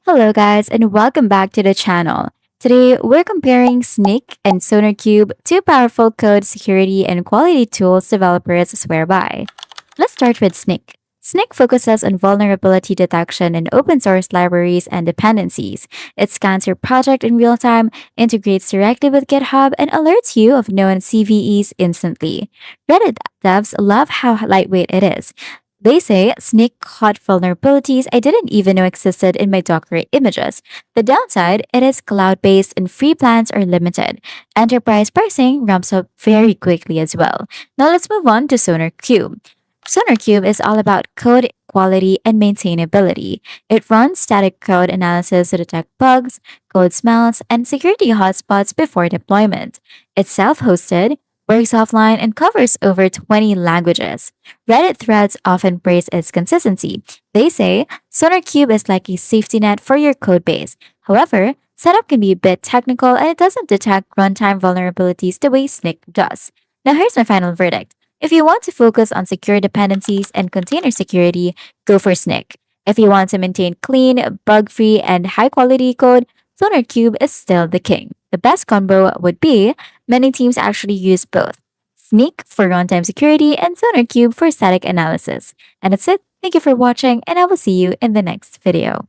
Hello guys and welcome back to the channel. Today we're comparing Snyk and SonarQube, two powerful code security and quality tools developers swear by. Let's start with Snyk. Snyk focuses on vulnerability detection in open source libraries and dependencies. It scans your project in real time, integrates directly with GitHub, and alerts you of known CVEs instantly. Reddit devs love how lightweight it is. They say Snyk caught vulnerabilities I didn't even know existed in my Docker images. The downside, it is cloud-based and free plans are limited. Enterprise pricing ramps up very quickly as well. Now let's move on to SonarQube. SonarQube is all about code quality and maintainability. It runs static code analysis to detect bugs, code smells, and security hotspots before deployment. It's self-hosted, works offline, and covers over 20 languages. Reddit threads often praise its consistency. They say SonarQube is like a safety net for your code base. However, setup can be a bit technical and it doesn't detect runtime vulnerabilities the way Snyk does. Now here's my final verdict. If you want to focus on secure dependencies and container security, go for Snyk. If you want to maintain clean, bug-free, and high-quality code, SonarQube is still the king. The best combo would be many teams actually use both Snyk for runtime security and SonarQube for static analysis. And that's it. Thank you for watching, and I will see you in the next video.